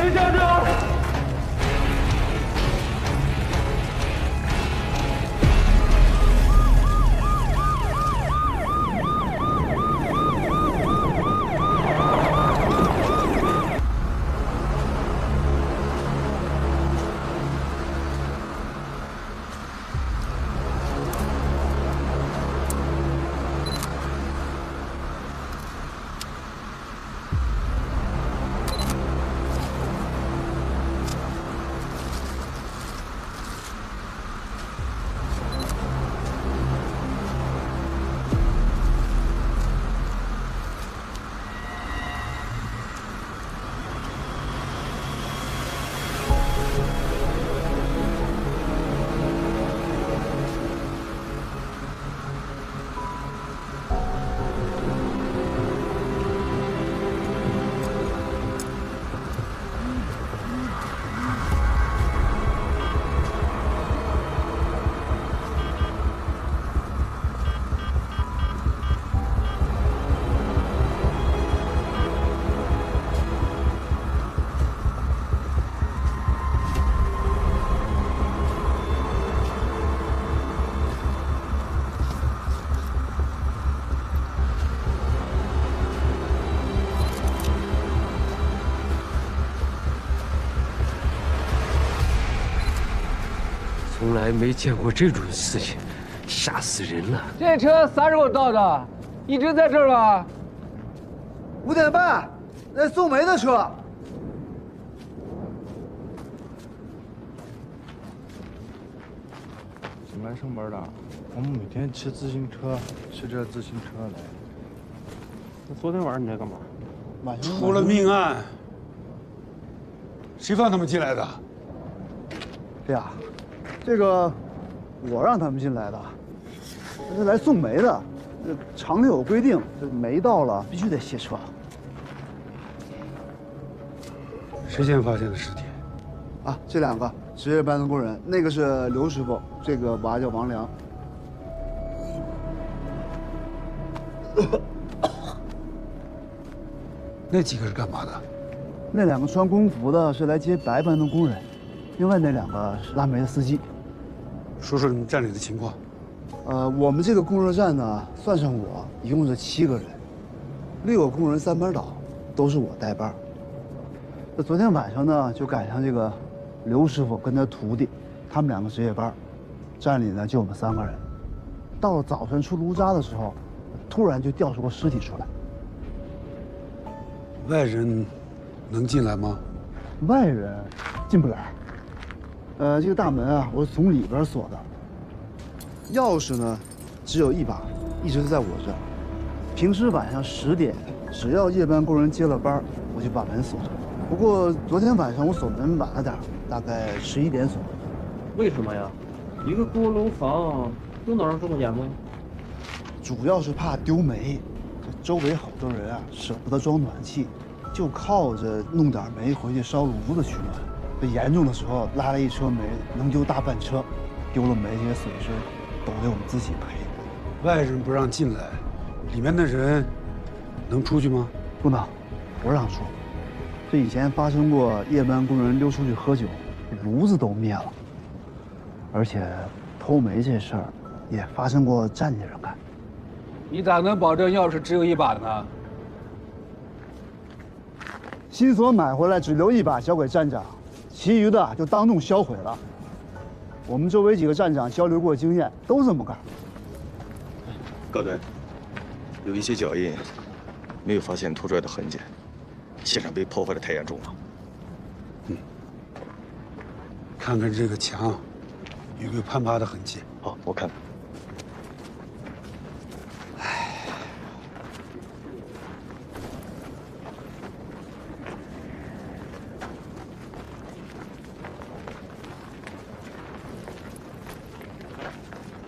谁站着？ 从来没见过这种事情，吓死人了！这车啥时候到的？一直在这儿吧5点半，那宋梅的车。怎么来上班的？我们每天骑自行车，骑着自行车来。那昨天晚上你在干嘛？晚上出了命案，谁放他们进来的？对呀，这个我让他们进来的，这是来送煤的。这厂里有规定，这煤到了必须得卸车。谁先发现的尸体？啊，这2个值夜班的工人，那个是刘师傅，这个娃叫王良。那几个是干嘛的？那2个穿工服的是来接白班的工人，另外那2个是拉煤的司机。说说你们站里的情况。我们这个供热站呢，算上我，一共是7个人，6个工人3班倒，都是我带班。那昨天晚上呢，就赶上这个刘师傅跟他徒弟，他们2个值夜班，站里呢就我们3个人。到了早晨出炉渣的时候，突然就掉出个尸体出来。外人能进来吗？外人进不来。这个大门啊，我是从里边锁的。钥匙呢，只有1把，一直在我这儿。平时晚上10点，只要夜班工人接了班，我就把门锁上。不过昨天晚上我锁门晚了点，大概11点锁。为什么呀？一个锅炉房用得上这么严吗？主要是怕丢煤，这周围好多人啊，舍不得装暖气，就靠着弄点煤回去烧炉子取暖。这严重的时候拉了一车煤，能丢大半车，丢了煤这些损失都得我们自己赔。外人不让进来，里面的人能出去吗？不能，不让出。这以前发生过夜班工人溜出去喝酒，炉子都灭了。而且偷煤这事儿也发生过站里人干。你咋能保证钥匙只有1把呢？新锁买回来只留1把交给站长，其余的就当众销毁了。我们周围几个站长交流过经验，都这么干。高队，有一些脚印，没有发现拖拽的痕迹，现场被破坏的太严重了。看看这个墙，有没有攀爬的痕迹？好，我看看。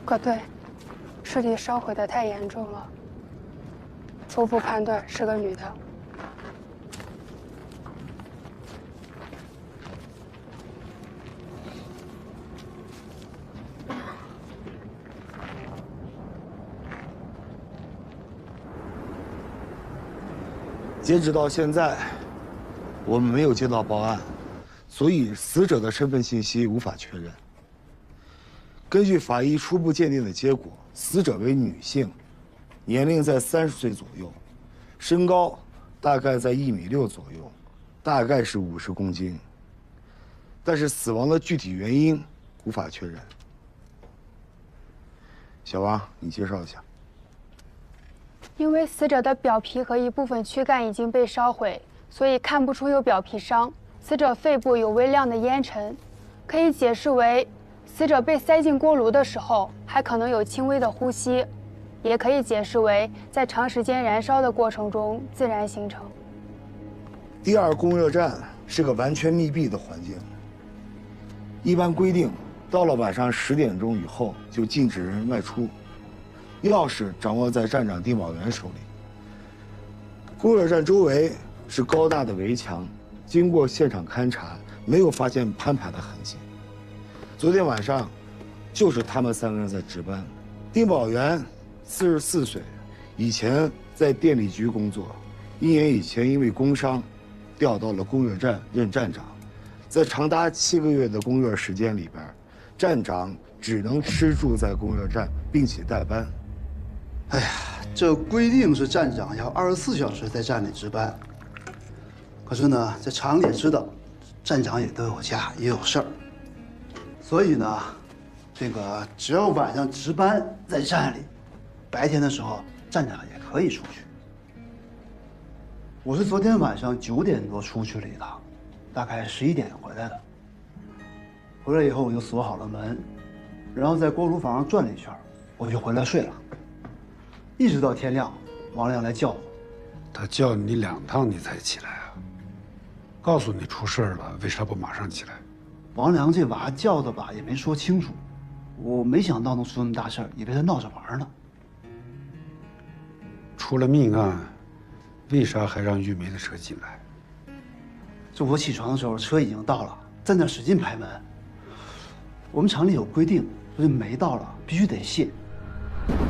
葛队，尸体烧毁的太严重了，初步判断是个女的。截止到现在，我们没有接到报案，所以死者的身份信息无法确认。根据法医初步鉴定的结果，死者为女性，年龄在30岁左右，身高大概在1.6米左右，大概是50公斤。但是死亡的具体原因无法确认。小王，你介绍一下。因为死者的表皮和一部分躯干已经被烧毁，所以看不出有表皮伤。死者肺部有微量的烟尘，可以解释为死者被塞进锅炉的时候还可能有轻微的呼吸，也可以解释为在长时间燃烧的过程中自然形成。第二供热站是个完全密闭的环境，一般规定到了晚上10点钟以后就禁止人外出，钥匙掌握在站长丁宝元手里。供热站周围是高大的围墙，经过现场勘查，没有发现攀爬的痕迹。昨天晚上，就是他们3个人在值班。丁宝元44岁，以前在电力局工作，1年以前因为工伤，调到了供热站任站长。在长达7个月的供热时间里边，站长只能吃住在供热站，并且带班。哎呀，这规定是站长要24小时在站里值班。可是呢，这厂里也知道，站长也都有家，也有事儿。所以呢，这个只要晚上值班在站里，白天的时候站长也可以出去。我是昨天晚上9点多出去了一趟，大概11点回来的。回来以后我就锁好了门，然后在锅炉房上转了一圈，我就回来睡了。一直到天亮，王亮来叫我。他叫你2趟你才起来啊？告诉你出事了，为啥不马上起来？王良这娃叫的吧，也没说清楚，我没想到能出那么大事儿，以为他闹着玩呢。出了命案，为啥还让玉梅的车进来？这我起床的时候，车已经到了，在那使劲拍门。我们厂里有规定，说这煤到了必须得卸。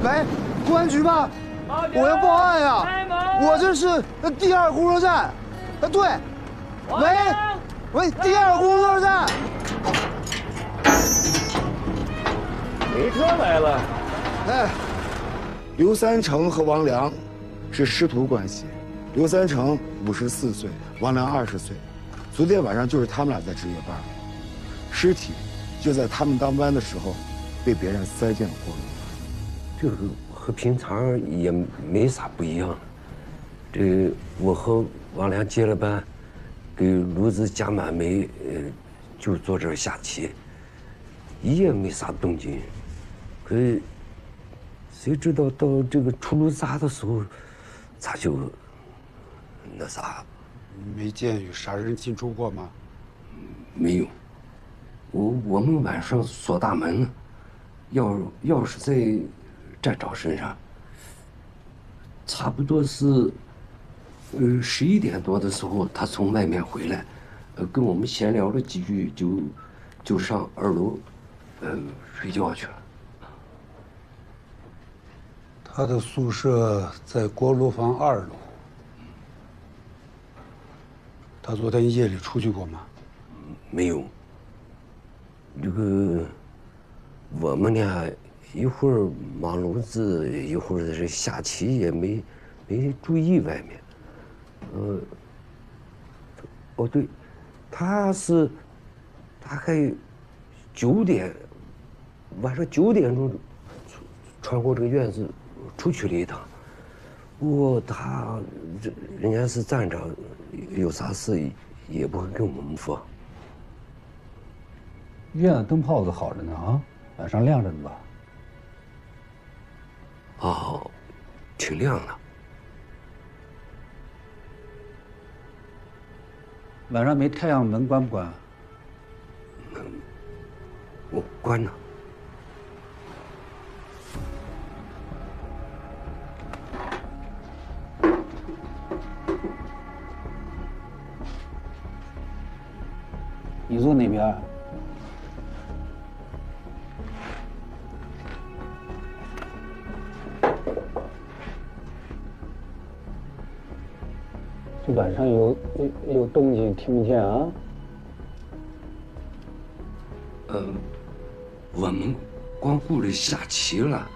喂，公安局吗？我要报案呀！我这是第2供热站。对，喂，第2供热站。煤车来了。哎，刘三成和王良是师徒关系。刘三成54岁，王良20岁。昨天晚上就是他们俩在值夜班，尸体就在他们当班的时候被别人塞进了锅炉。这个和平常也没啥不一样。这我和王良接了班，给炉子加满煤，就坐这儿下棋，一夜没啥动静。可谁知道到这个出炉渣的时候，咋就那啥？没见有啥人进出过吗？没有。我们晚上锁大门呢，钥匙在站长身上。差不多是11点多的时候，他从外面回来，跟我们闲聊了几句，就上2楼，睡觉去了。他的宿舍在锅炉房2楼。他昨天夜里出去过吗？没有。这个我们俩一会儿忙炉子，一会儿是下棋，也没注意外面。哦对，他是大概晚上9点钟穿过这个院子出去了一趟。不过人家是站长，有啥事也不会跟我们说。院子灯泡子好着呢啊，晚上亮着呢吧？哦，挺亮的。晚上没太阳，门关不关？我关了。你坐哪边？这晚上有动静，听不见啊？我们光顾着下棋了，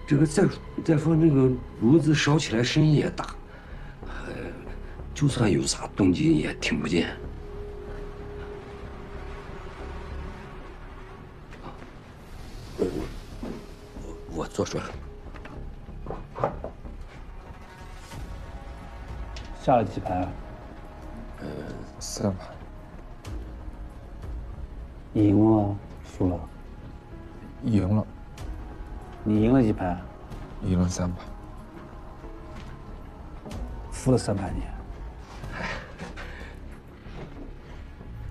这个再说那个炉子烧起来声音也大，就算有啥动静也听不见。我做出来。下了几盘？ 3盘。赢了吗？输了？赢了，你赢了几盘？赢了3盘。输了3盘你。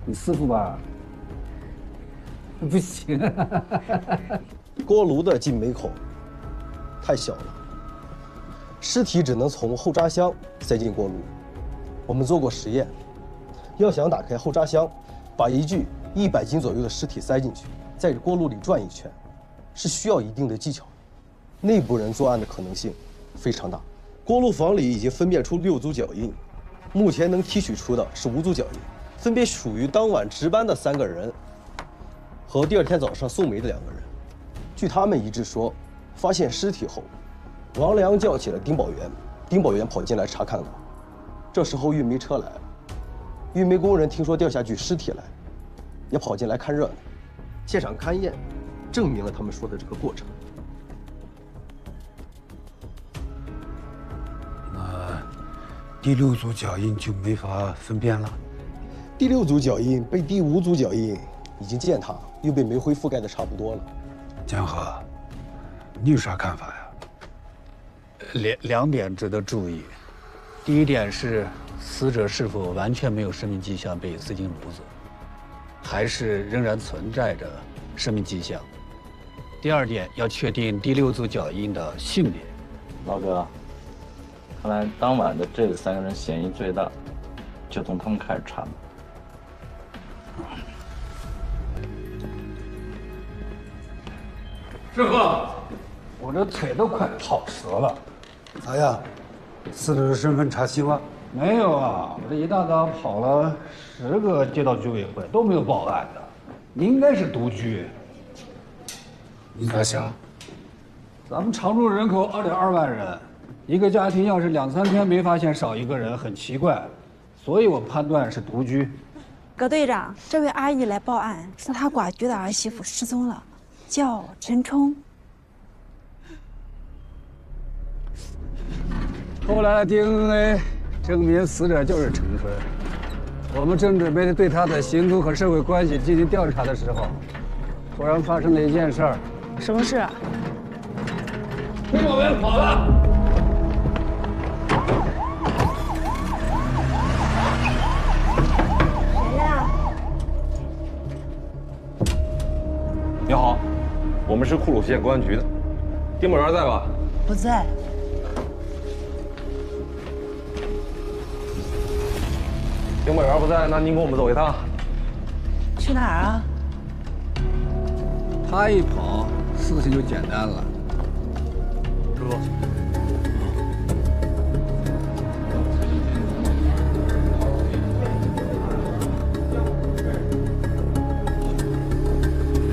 你师傅吧？不行。锅炉的进煤口太小了，尸体只能从后扎箱塞进锅炉。我们做过实验，要想打开后扎箱，把一具100斤左右的尸体塞进去，在锅炉里转一圈，是需要一定的技巧的。内部人作案的可能性非常大。锅炉房里已经分辨出6组脚印，目前能提取出的是5组脚印，分别属于当晚值班的3个人和第2天早上送煤的2个人。据他们一致说，发现尸体后，王良叫起了丁宝元，丁宝元跑进来查看了。这时候运煤车来了，运煤工人听说掉下具尸体来，也跑进来看热闹。现场勘验证明了他们说的这个过程。那第6组脚印就没法分辨了。第6组脚印被第5组脚印已经践踏，又被煤灰覆盖的差不多了。江河，你有啥看法呀？两点值得注意。第一点是死者是否完全没有生命迹象被塞进炉子，还是仍然存在着生命迹象。第二点要确定第6组脚印的性别。老哥，看来当晚的这3个人嫌疑最大，就从他们开始查吧。师傅，我这腿都快跑折了。咋样？死者的身份查清了？没有啊，我这一大早跑了10个街道居委会，都没有报案的。你应该是独居。你咋想？咱们常住人口2.2万人，一个家庭要是2、3天没发现少一个人，很奇怪，所以我判断是独居。葛队长，这位阿姨来报案，说她寡居的儿媳妇失踪了，叫陈冲。后来的 DNA 证明死者就是陈春。我们正准备对他的行踪和社会关系进行调查的时候，突然发生了一件事儿。什么事啊？丁宝元跑了。谁呀？你好，我们是库鲁县公安局的，丁某元在吧？不在。丁某元不在，那您跟我们走一趟。去哪儿啊？他一跑，事情就简单了。师傅，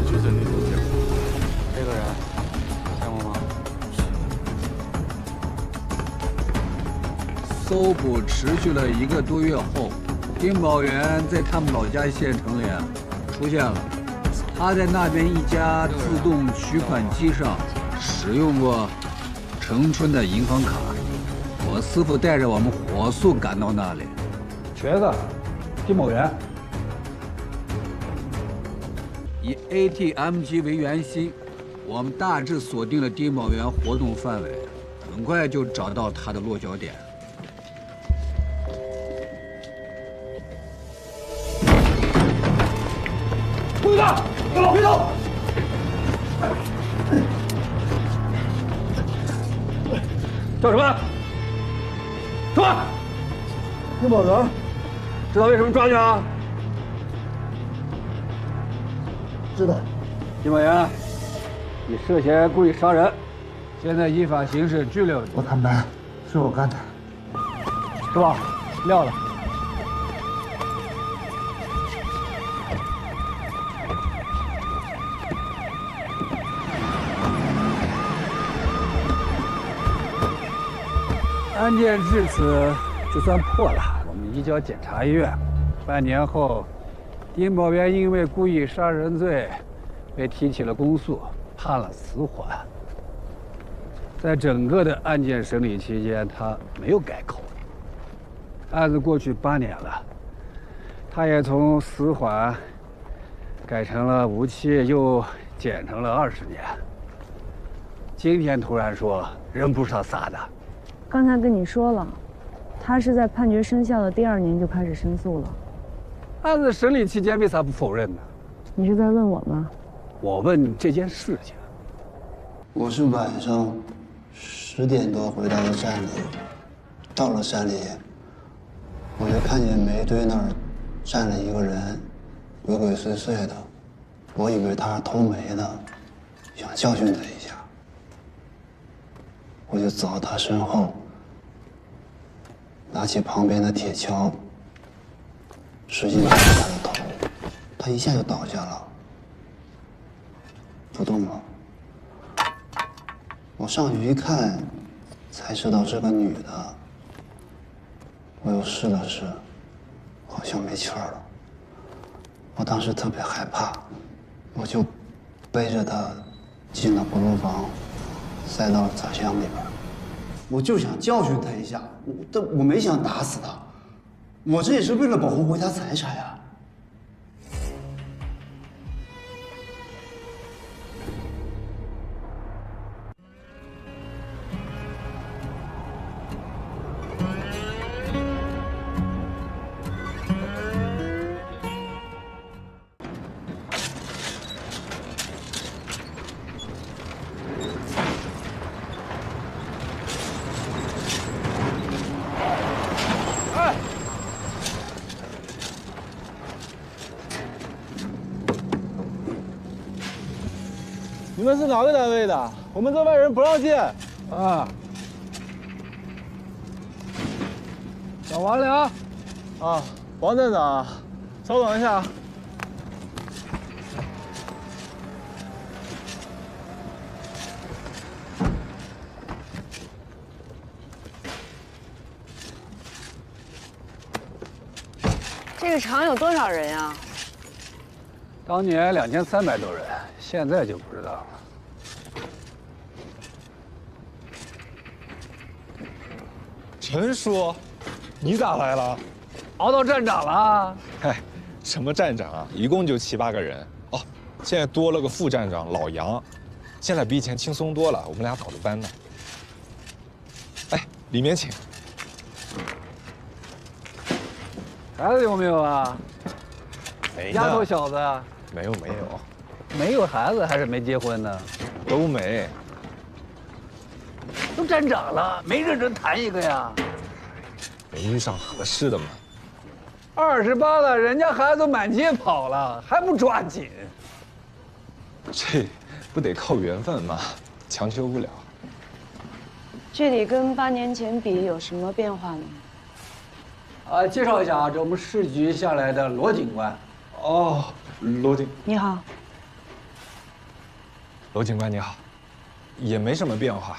就是那种见过。这个人见过吗？搜捕持续了1个多月后，丁宝元在他们老家县城里出现了。他在那边一家自动取款机上使用过陈春的银行卡。我师傅带着我们火速赶到那里。瘸子，丁某元。以 ATM 机为圆心，我们大致锁定了丁某元活动范围，很快就找到他的落脚点。注意到！别动！叫什么？说！丁宝元，知道为什么抓你啊？知道。丁宝元，你涉嫌故意杀人，现在依法刑事拘留。我坦白，是我干的。是吧？撂了。案件至此就算破了，我们移交检察院。半年后，丁宝元因为故意杀人罪被提起了公诉，判了死缓。在整个的案件审理期间，他没有改口。案子过去8年了，他也从死缓改成了无期，又减成了20年。今天突然说人不是他杀的。刚才跟你说了，他是在判决生效的第2年就开始申诉了。案子审理期间为啥不否认呢？你是在问我吗？我问这件事情。我是晚上10点多回到了站里，到了山里，我就看见煤堆那儿站了一个人，鬼鬼祟祟的，我以为他是偷煤的，想教训他一下。我就走到他身后，拿起旁边的铁锹，使劲打他的头，他一下就倒下了，不动了。我上去一看，才知道是个女的。我又试了试，好像没气儿了。我当时特别害怕，我就背着她进了锅炉房，塞到了杂箱里边。我就想教训她一下，但我没想打死她。我这也是为了保护回家财产呀。你们是哪个单位的？我们这外人不让进。啊。小王良。啊，王站长，稍等一下。这个厂有多少人呀？当年2300多人，现在就不知道了。陈叔，你咋来了？熬到站长了。嗨，什么站长啊？一共就7、8个人哦，现在多了个副站长老杨，现在比以前轻松多了，我们俩倒着班呢。哎，里面请。孩子有没有啊？没。丫头小子。没有。没有孩子还是没结婚呢？都没。都站长了，没认真谈一个呀？没遇上合适的嘛。28了，人家孩子都满街跑了，还不抓紧？这不得靠缘分嘛，强求不了。这里跟8年前比有什么变化呢？介绍一下啊，这我们市局下来的罗警官。哦，罗警。你好。罗警官你好，也没什么变化，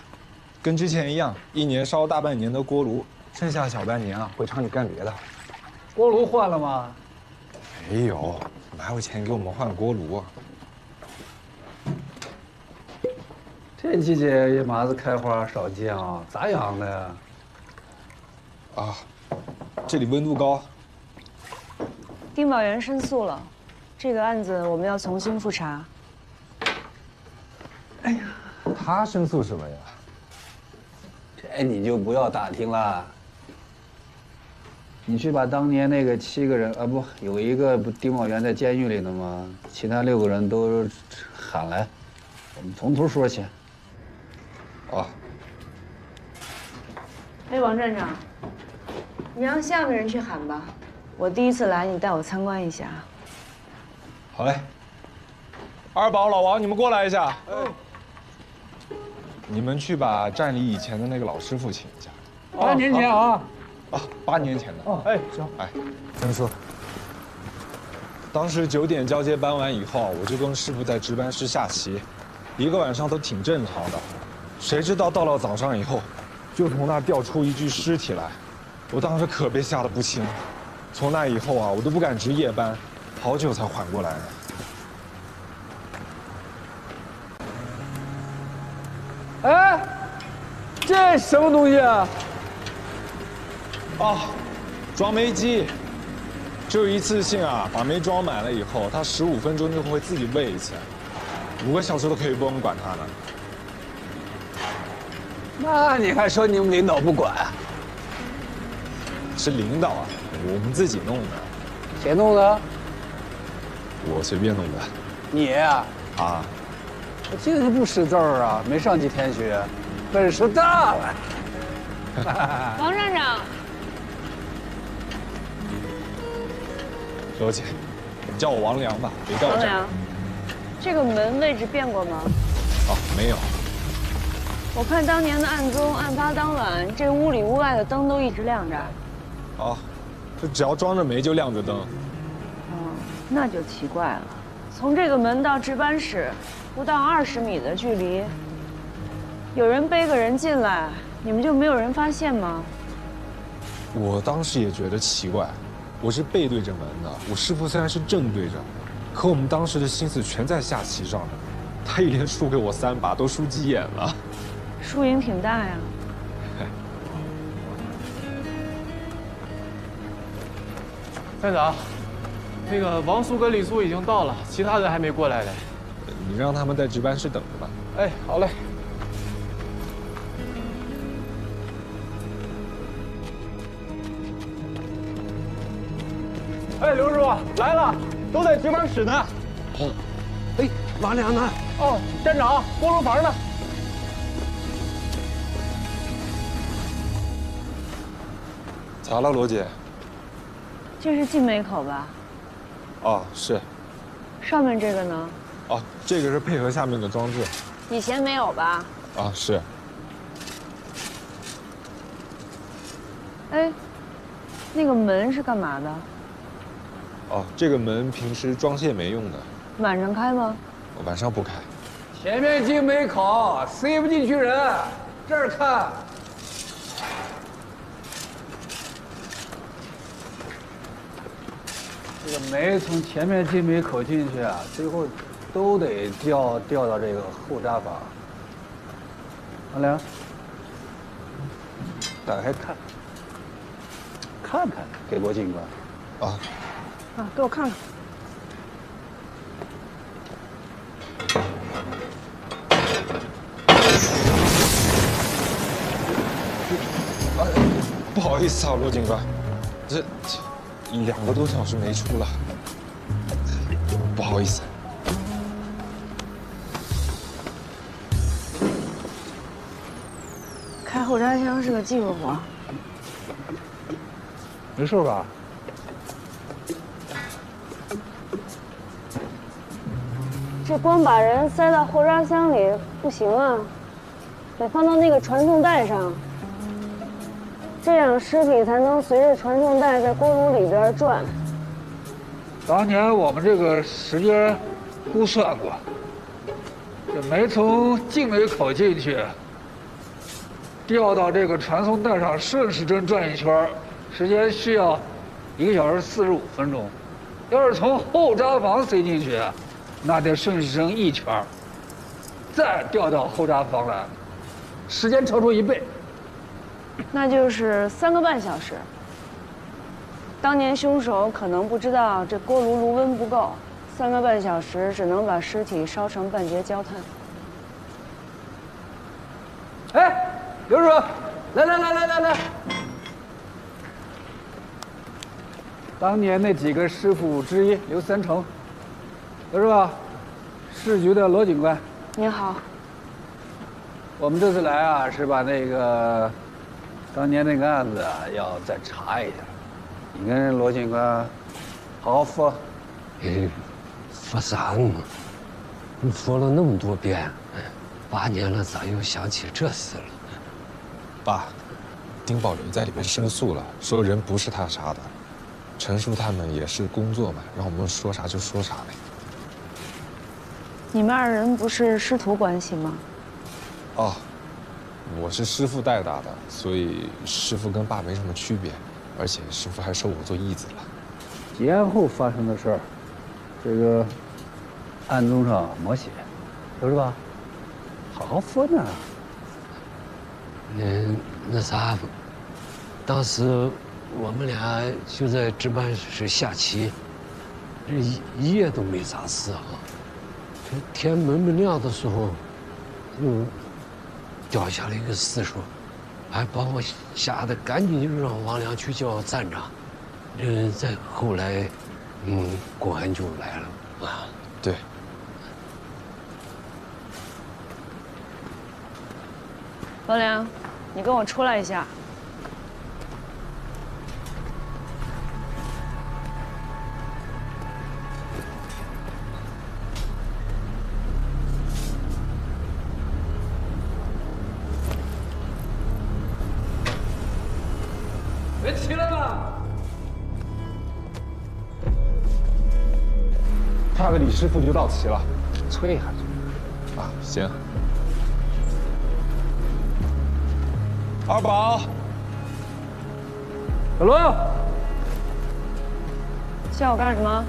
跟之前一样，1年烧大半年的锅炉，剩下小半年啊回厂里干别的。锅炉换了吗？没有，哪有钱给我们换锅炉啊？这季节野麻子开花少见啊，咋养的呀？啊，这里温度高。丁宝元申诉了，这个案子我们要重新复查。哎呀，他申诉什么呀？这你就不要打听了。你去把当年那个7个人啊，不，有一个不丁宝元在监狱里呢吗？其他6个人都喊来，我们从头说起。啊。哎，王站长，你让下面人去喊吧。我第一次来，你带我参观一下。好嘞。二宝、老王，你们过来一下。你们去把站里以前的那个老师傅请一下。8年前啊。啊，8年前的。哦，哎，行，哎，听说，当时9点交接班完以后，我就跟师傅在值班室下棋，1个晚上都挺正常的。谁知道到了早上以后，就从那儿掉出一具尸体来，我当时可被吓得不轻。从那以后啊，我都不敢值夜班，好久才缓过来的。哎，这什么东西啊？啊，装煤机，只有一次性啊，把煤装满了以后，它15分钟就会自己喂一次，5个小时都可以不用管它呢。那你还说你们领导不管？是领导啊，我们自己弄的。谁弄的？我随便弄的。你呀？啊。我就是不识字儿啊，没上几天学，本事大了。王站长。罗姐，叫我王良吧，别叫我王良，这个门位置变过吗？哦，没有。我看当年的案宗，案发当晚，这屋里屋外的灯都一直亮着。哦，这只要装着煤就亮着灯。哦，那就奇怪了。从这个门到值班室，不到20米的距离，有人背个人进来，你们就没有人发现吗？我当时也觉得奇怪。我是背对着门的，我师傅虽然是正对着，可我们当时的心思全在下棋上呢。他一连输给我3把，都输急眼了。输赢挺大呀。站长，那个王苏跟李苏已经到了，其他人还没过来嘞。你让他们在值班室等着吧。哎，好嘞。哎，刘师傅来了，都在值班室呢。哦，哎，王良呢？哦，站长，锅炉房呢。咋了，罗姐？这是进煤口吧？哦，是。上面这个呢？哦，这个是配合下面的装置。以前没有吧？啊，是。哎，那个门是干嘛的？哦，这个门平时装卸煤用的。晚上开吗？晚上不开。前面进煤口，塞不进去人，这儿看。这个煤从前面进煤口进去啊，最后都得调到这个后闸房。王良，打开看看，给罗警官。啊。啊，给我看看。不好意思啊，罗警官，这2个多小时没出了，不好意思。开后闸箱是个技术活。没事吧？这光把人塞到后闸箱里不行啊，得放到那个传送带上，这样尸体才能随着传送带在锅炉里边转。当年我们这个时间估算过，这煤从进煤口进去，调到这个传送带上顺时针转一圈，时间需要1个小时45分钟。要是从后闸房塞进去，那得顺时针1圈，再调到后闸房来，时间超出1倍。那就是3个半小时。当年凶手可能不知道这锅炉炉温不够，3个半小时只能把尸体烧成半截焦炭。哎，刘师傅，来！当年那几个师傅之一刘三成，刘师傅，市局的罗警官。您好。我们这次来啊，是把那个当年那个案子啊，要再查一下。你跟罗警官好好说。说啥呢？你说了那么多遍，8年了，咋又想起这事了？爸，丁宝刘在里面申诉了，说人不是他杀的。陈叔他们也是工作嘛，让我们说啥就说啥呗。你们二人不是师徒关系吗？哦，我是师傅带大的，所以师傅跟爸没什么区别，而且师傅还收我做义子了。结案后发生的事儿，这个案宗上没写，不是吧？好好说呢。那啥，当时我们俩就在值班室下棋，这一夜都没啥事啊。这天蒙亮的时候，就掉下了一个死手，还把我吓得赶紧就让王良去叫站长。再后来，公安就来了啊。对。王良，你跟我出来一下。别起来了！差个李师傅就到齐了，催还是？啊，行。二宝，小罗，叫我干什么？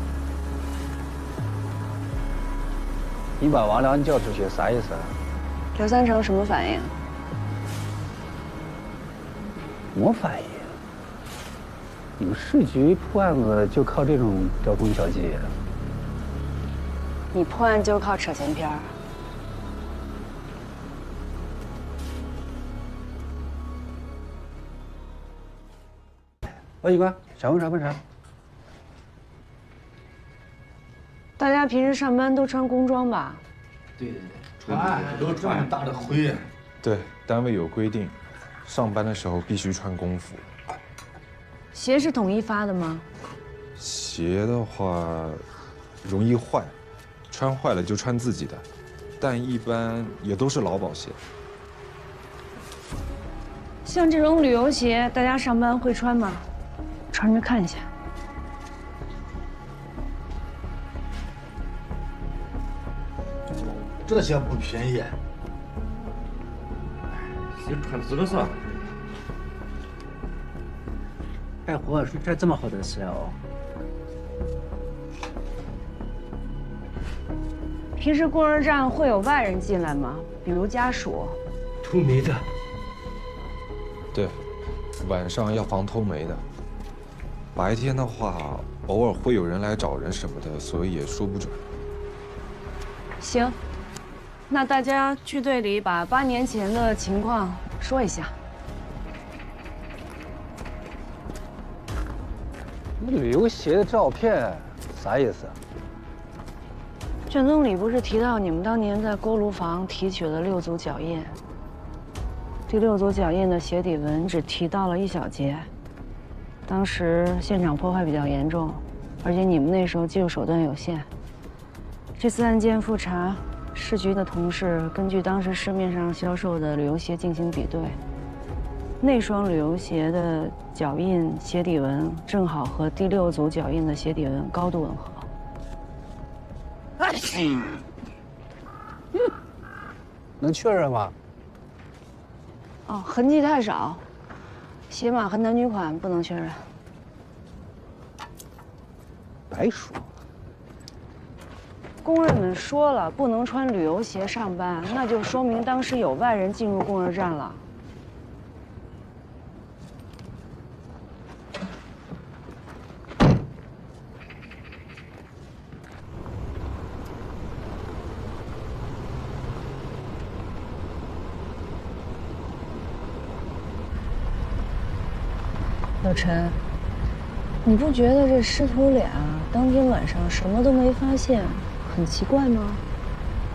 你把王良叫出去啥意思啊？刘三成什么反应？什么反应？你们市局破案子就靠这种招工小技？你破案就靠扯闲篇儿。王警官，想问啥问啥。大家平时上班都穿工装吧？对，都穿大的灰。对，单位有规定，上班的时候必须穿工服。鞋是统一发的吗？鞋的话，容易坏，穿坏了就穿自己的，但一般也都是劳保鞋。像这种旅游鞋，大家上班会穿吗？穿着看一下。这鞋不便宜，谁穿值了是吧？干活是干这么好的事哦。平时供热站会有外人进来吗？比如家属？偷煤的。对，晚上要防偷煤的。白天的话，偶尔会有人来找人什么的，所以也说不准。行，那大家去队里把8年前的情况说一下。那旅游鞋的照片啥意思？卷宗里不是提到你们当年在锅炉房提取了6组脚印？第6组脚印的鞋底纹只提到了1小节。当时现场破坏比较严重，而且你们那时候技术手段有限。这次案件复查，市局的同事根据当时市面上销售的旅游鞋进行比对，那双旅游鞋的脚印鞋底纹正好和第6组脚印的鞋底纹高度吻合。能确认吗？哦，痕迹太少，鞋码和男女款不能确认。白说。工人们说了，不能穿旅游鞋上班，那就说明当时有外人进入供热站了。老陈，你不觉得这师徒俩当天晚上什么都没发现，很奇怪吗？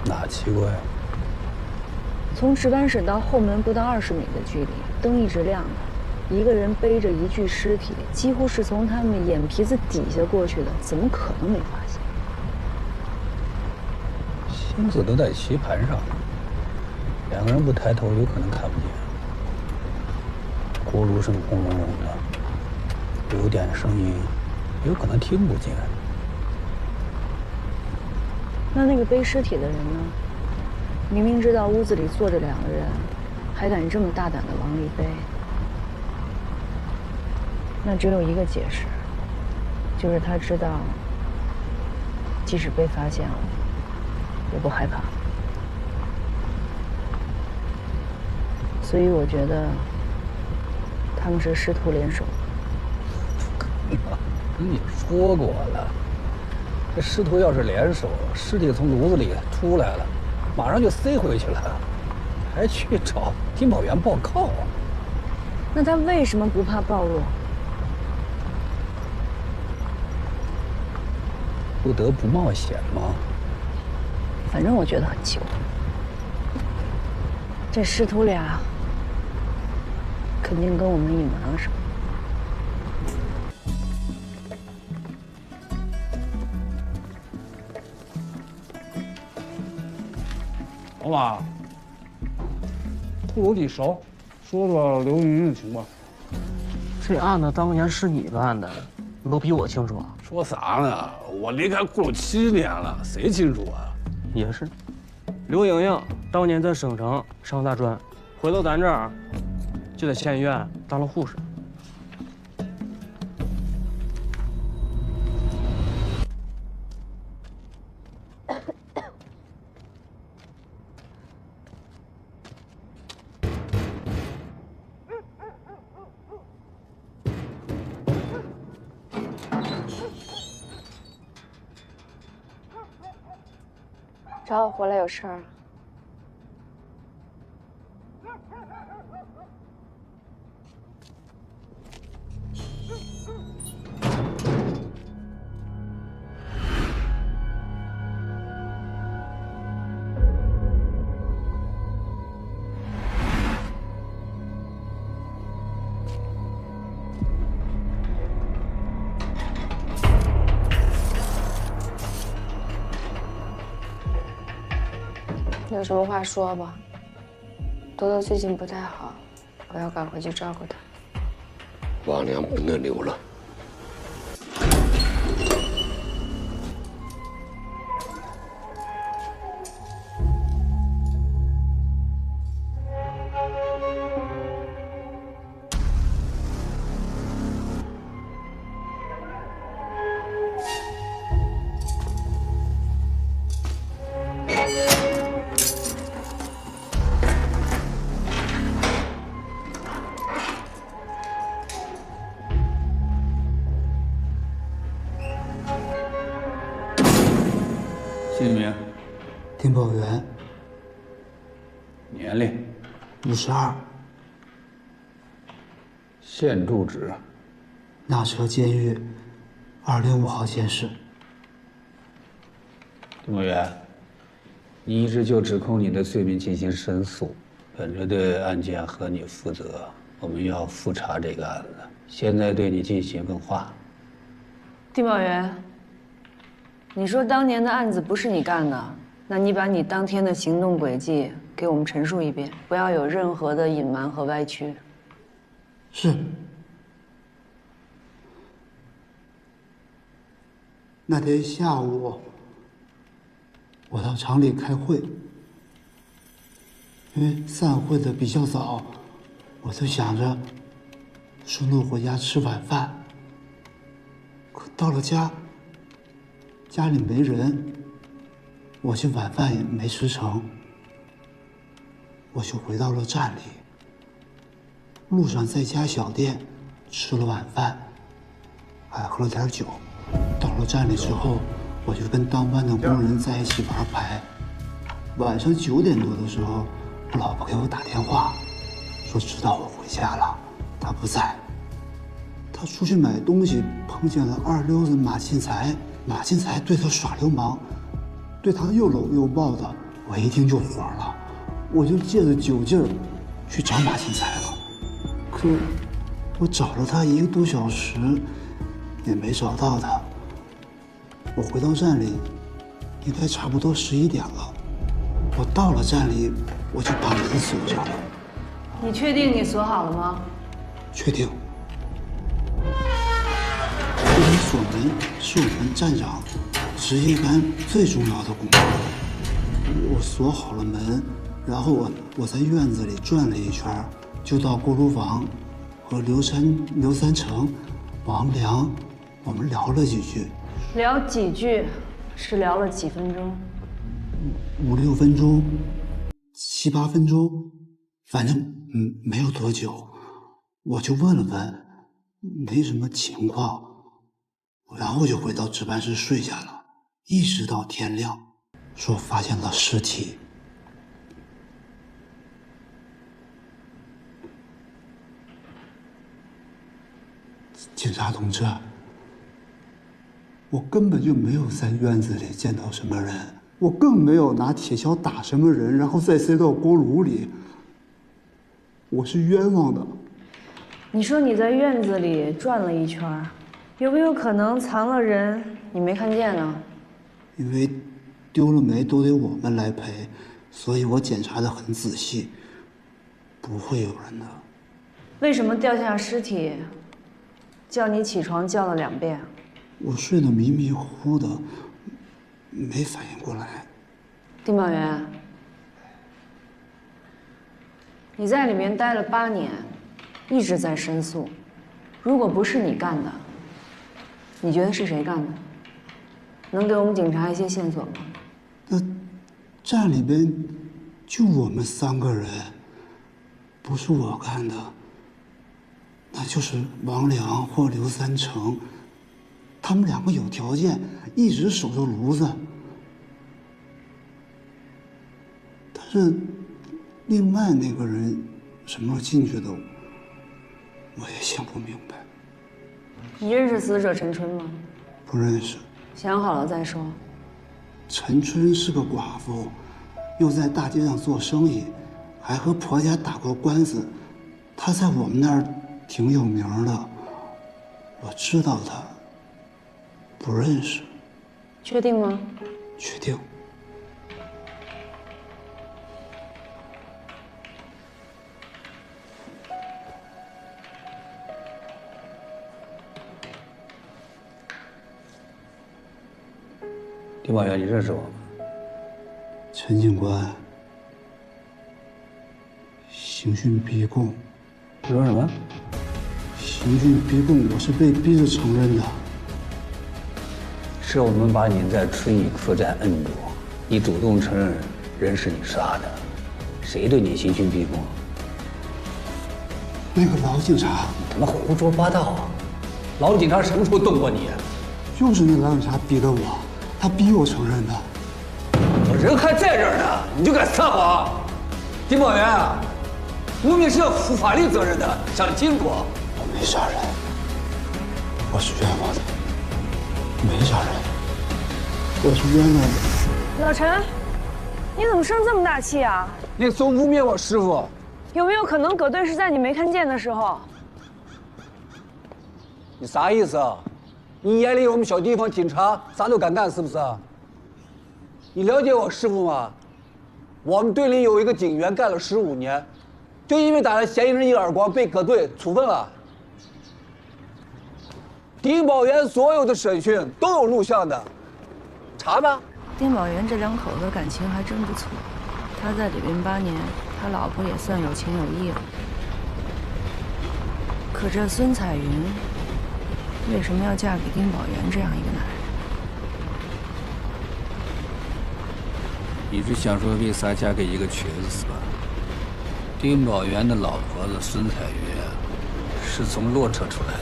哪奇怪？从值班室到后门不到20米的距离，灯一直亮着，一个人背着一具尸体，几乎是从他们眼皮子底下过去的，怎么可能没发现？心思都在棋盘上，2个人不抬头，有可能看不见。锅炉声轰隆隆的，有点声音，有可能听不见。那个背尸体的人呢？明明知道屋子里坐着2个人，还敢这么大胆的往里背，那只有一个解释，就是他知道，即使被发现了，也不害怕。所以我觉得他们是师徒联手。跟你说过了，这师徒要是联手，尸体从炉子里出来了，马上就塞回去了，还去找丁宝元报告啊？那他为什么不怕暴露？不得不冒险吗？反正我觉得很奇怪，这师徒俩肯定跟我们隐瞒了什么。老马，库鲁你熟，说说刘玉玉的情况。这案子当年是你办的，你都比我清楚啊。说啥呢？我离开库鲁7年了，谁清楚啊？也是，刘莹莹当年在省城上大专，回到咱这儿，就在县医院当了护士。找我回来有事儿？有什么话说吧。多多最近不太好，我要赶回去照顾他。王良不能留了。姓名？丁宝元。年龄？52。现住址？纳车监狱205号监室。丁宝元，你一直就指控你的罪名进行申诉，本着对案件和你负责，我们要复查这个案子，现在对你进行问话。丁宝元，你说当年的案子不是你干的，那你把你当天的行动轨迹给我们陈述一遍，不要有任何的隐瞒和歪曲。是。那天下午，我到厂里开会，因为散会的比较早，我就想着顺路回家吃晚饭。可到了家，家里没人，我这晚饭也没吃成，我就回到了站里。路上在家小店吃了晚饭，还喝了点酒。到了站里之后，我就跟当班的工人在一起玩牌。晚上9点多的时候，我老婆给我打电话，说知道我回家了，她不在。她出去买东西，碰见了二溜子马进财。马进财对她耍流氓，对她又搂又抱的。我一听就火了，我就借着酒劲儿去找马进财了。可我找了他1个多小时，也没找到他。我回到站里，应该差不多11点了。我到了站里，我就把门锁上了。你确定你锁好了吗？确定。这里锁门是我们站长值夜班最重要的工作。我锁好了门，然后我在院子里转了一圈，就到锅炉房，和刘三成、王良，我们聊了几句。聊几句，是聊了几分钟？5、6分钟，7、8分钟，反正没有多久。我就问了问，没什么情况，然后就回到值班室睡下了，一直到天亮，说发现了尸体。警察同志，我根本就没有在院子里见到什么人，我更没有拿铁锹打什么人，然后再塞到锅炉里。我是冤枉的。你说你在院子里转了一圈，有没有可能藏了人你没看见呢？因为丢了煤都得我们来赔，所以我检查得很仔细，不会有人的。为什么掉下尸体，叫你起床叫了2遍？我睡得迷迷糊糊的，没反应过来。丁宝元，你在里面待了8年，一直在申诉。如果不是你干的，你觉得是谁干的？能给我们警察一些线索吗？那站里边就我们3个人，不是我干的，那就是王良或刘三成。他们2个有条件，一直守着炉子。但是另外那个人什么时候进去的，我也想不明白。你认识死者陈春吗？不认识。想好了再说。陈春是个寡妇，又在大街上做生意，还和婆家打过官司。她在我们那儿挺有名的，我知道她。不认识。确定吗？确定。丁宝元，你认识我吗？陈警官，刑讯逼供。你说什么？刑讯逼供，我是被逼着承认的。是我们把你在春雨客栈摁住，你主动承认人是你杀的，谁对你刑讯逼供？那个老警察。你他妈胡说八道啊！老警察什么时候动过你？就是那老警察逼的我，他逼我承认的。我人还在这儿呢，你就敢撒谎？丁宝元啊，无名是要负法律责任的，想清楚。我没杀人，我是冤枉的。没杀人，我是冤枉的。老陈，你怎么生这么大气啊？你总污蔑我师傅。有没有可能葛队是在你没看见的时候？你啥意思啊？你眼里我们小地方警察啥都敢干是不是？你了解我师傅吗？我们队里有一个警员干了15年，就因为打了嫌疑人一耳光被葛队处分了。丁宝元所有的审讯都有录像的，查吧。丁宝元这2口子感情还真不错，他在里边8年，他老婆也算有情有义了。可这孙彩云为什么要嫁给丁宝元这样一个男人？你是想说为啥嫁给一个瘸子是吧？丁宝元的老婆子孙彩云是从骆车出来的。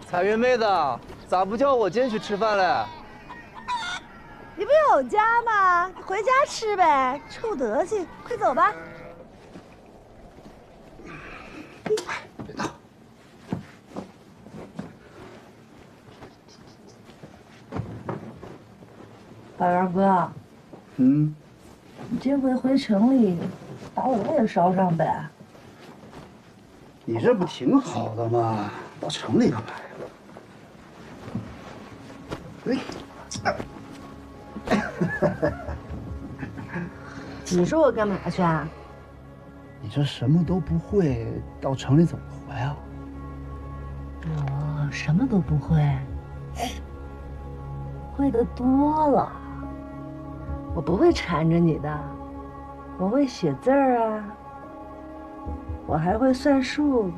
彩云妹子，咋不叫我进去吃饭嘞？你不有家吗？你回家吃呗，臭德行！快走吧。别动。大元哥，你这回回城里，把我也捎上呗。你这不挺好的吗？到城里干嘛呀？你说我干嘛去啊？你这什么都不会，到城里怎么活呀？我什么都不会，会的多了。我不会缠着你的，我会写字儿啊，我还会算数，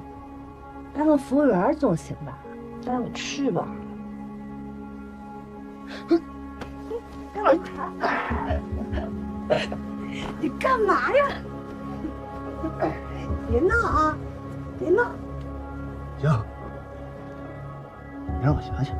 当个服务员总行吧？带我去吧。你干嘛呀？别闹啊！别闹！行，你让我想想。